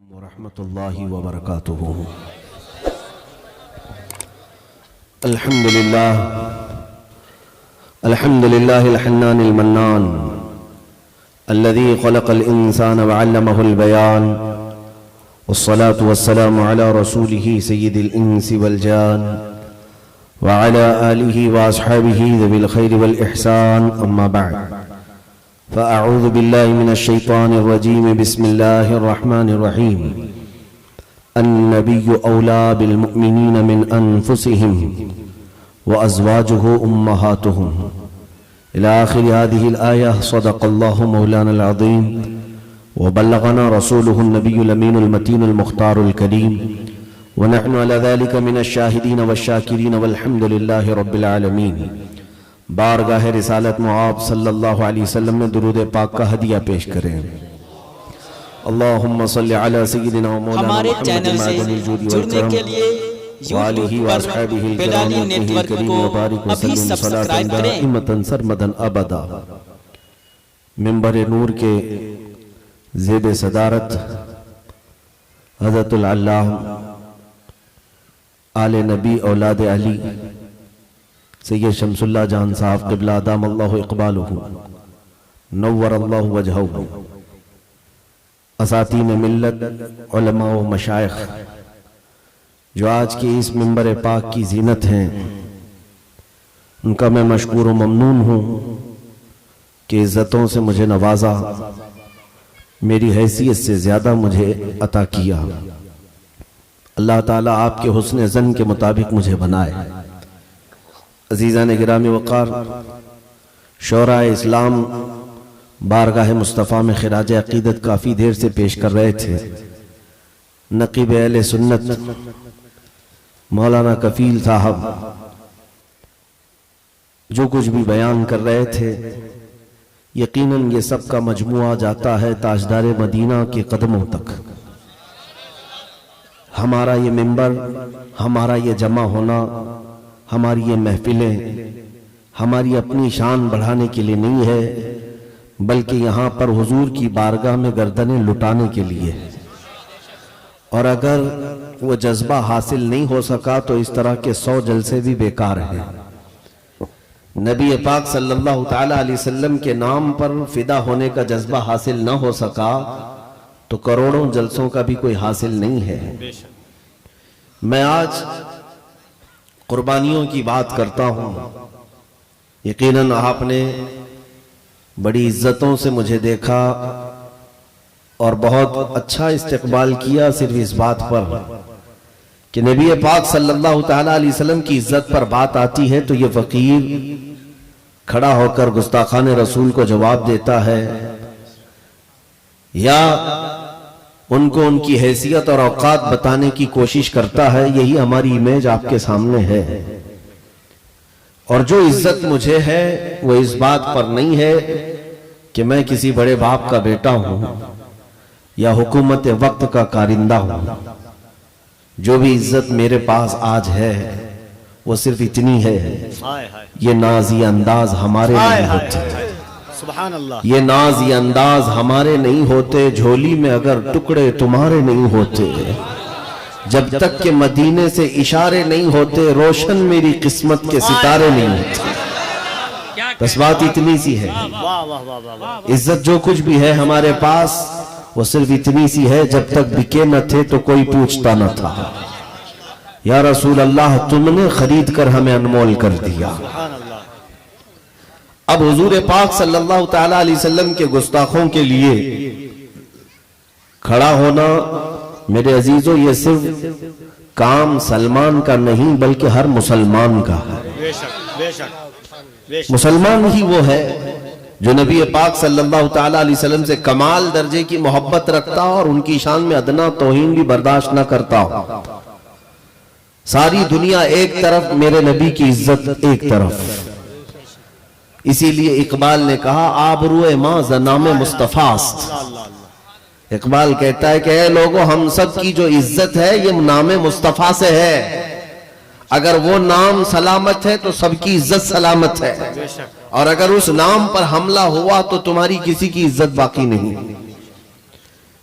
ورحمة الله وبركاته. الحمد لله الحنان المنان الذي خلق الإنسان وعلمه البيان، والصلاة والسلام على رسوله سيد الإنس والجان وعلى آله وأصحابه ذوي الخير والإحسان، أما بعد، فأعوذ بالله من الشيطان الرجيم. بسم الله الرحمن الرحيم. النبي أولى بالمؤمنين من أنفسهم وأزواجه أمهاتهم إلى آخر هذه الآية. صدق الله مولانا العظيم وبلغنا رسوله النبي الأمين المتين المختار الكريم، ونحن على ذلك من الشاهدين والشاكرين والحمد لله رب العالمين. بارگاہ رسالت معاب صلی اللہ علیہ وسلم میں درود پاک کا ہدیہ پیش کریں. اللہم صلی علی سیدنا و مولانا ہمارے محمد چینل سے جڑنے کے لیے یوٹیوب پر بیلالی نیٹ ورک کو ابھی سبسکرائب کریں. سرمدن ابدا. منبر نور کے زیب صدارت حضرت العلامہ آل نبی اولاد علی سید شمس اللہ جان صاحب قبلہ دام اللہ اقبالہ نور اللہ وجہہ، اساتین ملت، علماء و مشائخ جو آج کی اس منبر پاک کی زینت ہیں، ان کا میں مشکور و ممنون ہوں کہ عزتوں سے مجھے نوازا، میری حیثیت سے زیادہ مجھے عطا کیا. اللہ تعالیٰ آپ کے حسن ظن کے مطابق مجھے بنائے. عزیزان گرامی وقار، شورا اسلام بارگاہ مصطفیٰ میں خراج عقیدت کافی دیر سے پیش کر رہے تھے. نقیب اہل سنت مولانا کفیل صاحب جو کچھ بھی بیان کر رہے تھے، یقیناً یہ سب کا مجموعہ جاتا ہے تاجدار مدینہ کے قدموں تک. ہمارا یہ منبر، ہمارا یہ جمع ہونا، ہماری یہ محفلیں ہماری اپنی شان بڑھانے کے لیے نہیں ہے، بلکہ یہاں پر حضور کی بارگاہ میں گردنیں لٹانے کے لیے. اور اگر وہ جذبہ حاصل نہیں ہو سکا تو اس طرح کے 100 جلسے بھی بیکار ہیں. نبی پاک صلی اللہ تعالیٰ علیہ وسلم کے نام پر فدا ہونے کا جذبہ حاصل نہ ہو سکا تو کروڑوں جلسوں کا بھی کوئی حاصل نہیں ہے. میں آج قربانیوں کی بات کرتا ہوں. یقیناً آپ نے بڑی عزتوں سے مجھے دیکھا اور بہت اچھا استقبال کیا، صرف اس بات پر کہ نبی پاک صلی اللہ تعالیٰ علیہ وسلم کی عزت پر بات آتی ہے تو یہ فقیر کھڑا ہو کر گستاخان رسول کو جواب دیتا ہے، یا ان کو ان کی حیثیت اور اوقات بتانے کی کوشش کرتا ہے. یہی ہماری امیج آپ کے سامنے ہے. اور جو عزت مجھے ہے وہ اس بات پر نہیں ہے کہ میں کسی بڑے باپ کا بیٹا ہوں یا حکومت وقت کا کارندہ ہوں. جو بھی عزت میرے پاس آج ہے وہ صرف اتنی ہے، یہ ناز یہ انداز ہمارے نہیں ہوتے، یہ ناز یہ انداز ہمارے نہیں ہوتے، جھولی میں اگر ٹکڑے تمہارے نہیں ہوتے، جب تک کہ مدینے سے اشارے نہیں ہوتے، روشن میری قسمت کے ستارے نہیں ہوتے. بس بات اتنی سی ہے. عزت جو کچھ بھی ہے ہمارے پاس وہ صرف اتنی سی ہے، جب تک بکے نہ تھے تو کوئی پوچھتا نہ تھا. یا رسول اللہ تم نے خرید کر ہمیں انمول کر دیا. اب حضور پاک صلی اللہ تعالیٰ علیہ وسلم کے گستاخوں کے لیے کھڑا ہونا میرے عزیزوں، یہ صرف کام سلمان کا نہیں بلکہ ہر مسلمان کا ہے. مسلمان ہی وہ ہے جو نبی پاک صلی اللہ تعالیٰ علیہ وسلم سے کمال درجے کی محبت رکھتا اور ان کی شان میں ادنا توہین بھی برداشت نہ کرتا. ساری دنیا ایک طرف، میرے نبی کی عزت ایک طرف. اسی لیے اقبال نے کہا آبروئے ماں زنام مصطفیٰ است. اقبال کہتا ہے کہ اے لوگوں، ہم سب کی جو عزت ہے یہ نام مصطفیٰ سے ہے. اگر وہ نام سلامت ہے تو سب کی عزت سلامت ہے، اور اگر اس نام پر حملہ ہوا تو تمہاری کسی کی عزت باقی نہیں.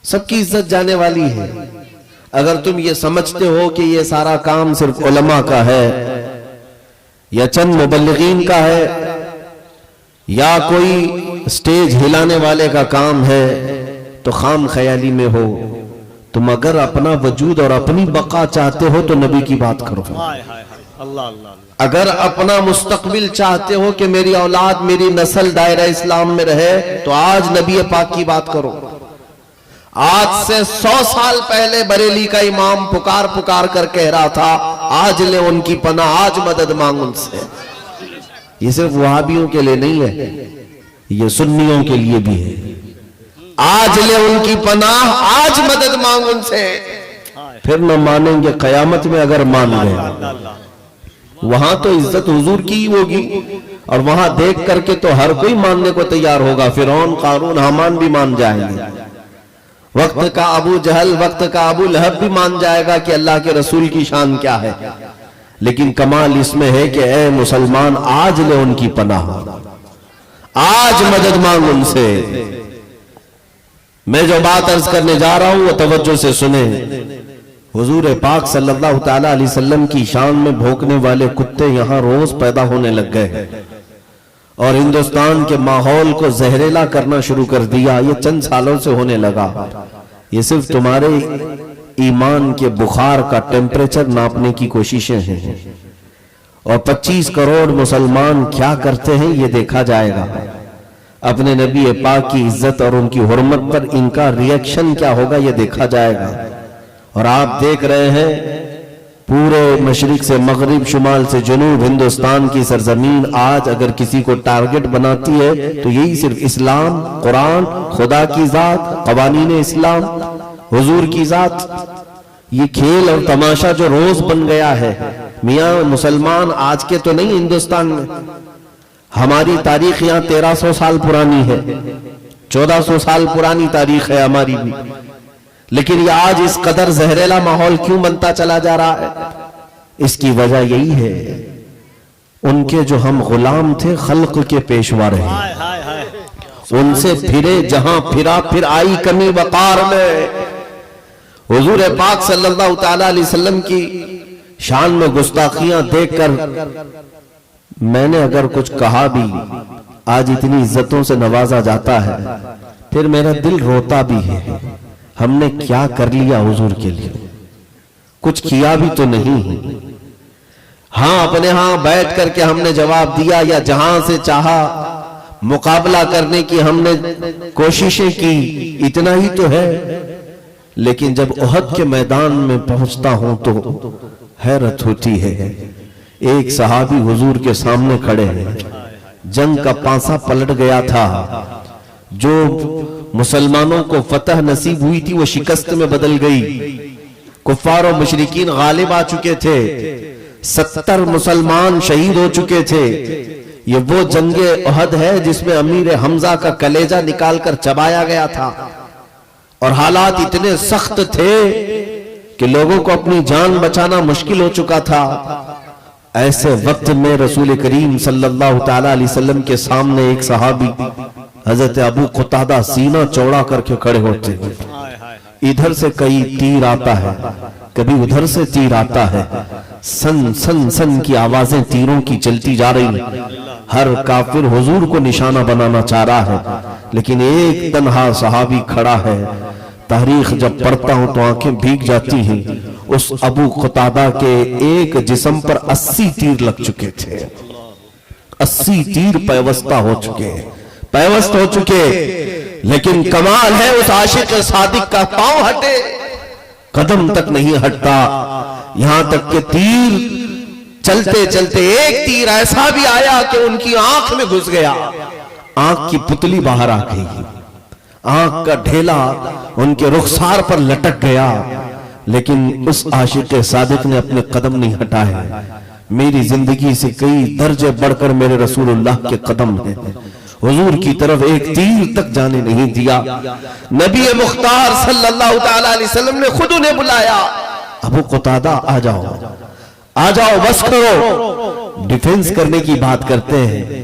سب کی عزت جانے والی ہے. اگر تم یہ سمجھتے ہو کہ یہ سارا کام صرف علماء کا ہے یا چند مبلغین کا ہے یا کوئی سٹیج ہلانے والے کا کام ہے تو خام خیالی میں ہو. تم اگر اپنا وجود اور اپنی بقا چاہتے ہو تو نبی کی بات کرو. اگر اپنا مستقبل چاہتے ہو کہ میری اولاد میری نسل دائرہ اسلام میں رہے تو آج نبی پاک کی بات کرو. آج سے 100 سال پہلے بریلی کا امام پکار کر کہہ رہا تھا آج لے ان کی پناہ آج مدد مانگ ان سے. یہ صرف وہابیوں کے لیے نہیں ہے, یہ سنیوں کے لیے بھی ہے. آج لے ان کی پناہ آج مدد مانگ ان سے. پھر نہ مانیں گے قیامت میں اگر مان گئے. وہاں تو عزت حضور کی ہوگی اور وہاں دیکھ کر کے تو ہر کوئی ماننے کو تیار ہوگا. فرعون قارون حامان بھی مان جائیں گے. وقت کا ابو جہل وقت کا ابو لہب بھی مان جائے گا کہ اللہ کے رسول کی شان کیا ہے. لیکن کمال اس میں ہے کہ اے مسلمان آج لے ان کی پناہ, آج مدد مانگ ان سے. میں جو بات عرض کرنے جا رہا ہوں وہ توجہ سے سنیں. حضور پاک صلی اللہ تعالی علیہ وسلم کی شان میں بھونکنے والے کتے یہاں روز پیدا ہونے لگ گئے ہیں اور ہندوستان کے ماحول کو زہریلا کرنا شروع کر دیا. یہ چند سالوں سے ہونے لگا. یہ صرف تمہارے ایمان کے بخار کا ٹیمپریچر ناپنے کی کوششیں ہیں اور 25 کروڑ مسلمان کیا کرتے ہیں یہ دیکھا جائے گا. اپنے نبی پاک کی عزت اور ان کی حرمت پر ان کا ریاکشن کیا ہوگا یہ دیکھا جائے گا. اور آپ دیکھ رہے ہیں پورے مشرق سے مغرب شمال سے جنوب ہندوستان کی سرزمین آج اگر کسی کو ٹارگٹ بناتی ہے تو یہی صرف اسلام, قرآن, خدا کی ذات, قوانین اسلام, حضور کی ذات. یہ کھیل اور تماشا جو روز بن گیا ہے. میاں مسلمان آج کے تو نہیں ہندوستان میں, ہماری تاریخ یہاں 1300 سال پرانی ہے, 1400 سال پرانی تاریخ ہے ہماری بھی. لیکن یہ آج اس قدر زہریلا ماحول کیوں بنتا چلا جا رہا ہے؟ اس کی وجہ یہی ہے ان کے جو ہم غلام تھے خلق کے پیشوا رہے, ان سے پھرے جہاں پھرا پھر آئی کمی وقار میں. حضور پاک صلی اللہ تعالی علیہ وسلم کی شان میں گستاخیاں دیکھ کر میں نے اگر کچھ کہا بھی, آج اتنی عزتوں سے نوازا جاتا ہے, پھر میرا دل روتا بھی ہے. ہم نے کیا کر لیا حضور کے لیے؟ کچھ کیا بھی تو نہیں. ہاں اپنے ہاں بیٹھ کر کے ہم نے جواب دیا یا جہاں سے چاہا مقابلہ کرنے کی ہم نے کوششیں کی, اتنا ہی تو ہے. لیکن جب احد کے میدان میں پہنچتا ہوں تو حیرت ہوتی ہے. ایک صحابی حضور کے سامنے کھڑے ہیں, جنگ کا پانسا پلٹ گیا تھا, جو مسلمانوں کو فتح نصیب ہوئی تھی وہ شکست میں بدل گئی. کفار و مشرکین غالب آ چکے تھے, 70 مسلمان شہید ہو چکے تھے. یہ وہ جنگ احد ہے جس میں امیر حمزہ کا کلیجہ نکال کر چبایا گیا تھا اور حالات اتنے سخت تھے کہ لوگوں کو اپنی جان بچانا مشکل ہو چکا تھا. ایسے وقت میں رسول کریم صلی اللہ تعالی علیہ وسلم کے سامنے ایک صحابی حضرت ابو قتادہ سینہ چوڑا کر کے کھڑے ہوتے ہیں. ادھر سے کئی تیر آتا ہے, کبھی ادھر سے تیر آتا ہے, سن سن سن کی آوازیں تیروں کی چلتی جا رہی ہیں. ہر کافر حضور کو نشانہ بنانا چاہ رہا ہے, لیکن ایک تنہا صحابی کھڑا ہے. تاریخ جب پڑھتا ہوں تو آنکھیں بھیگ جاتی ہیں. اس ابو قتادہ کے ایک جسم پر 80 تیر لگ چکے تھے, 80 تیر پیوستہ ہو چکے, پیوست ہو چکے. لیکن کمال ہے اس عاشق صادق کا, پاؤں ہٹے قدم تک نہیں ہٹتا, یہاں تک کہ تیر چلتے چلتے ایک تیر ایسا بھی آیا کہ ان کی آنکھ میں گھس گیا, آنکھ کی پتلی باہر آ گئی, آنکھ کا ڈھیلا ان کے رخسار پر لٹک گیا. لیکن اس عاشق صادق نے اپنے قدم نہیں ہٹائے. میری زندگی سے کئی درجے بڑھ کر میرے رسول اللہ کے قدم ہیں. حضور کی طرف ایک تیر تک جانے نہیں دیا. نبی مختار صلی اللہ تعالی علیہ وسلم نے خود انہیں بلایا, ابو قتادہ آ جاؤ, آ جاؤ, بس کرو. ڈیفنس کرنے کی بات کرتے ہیں,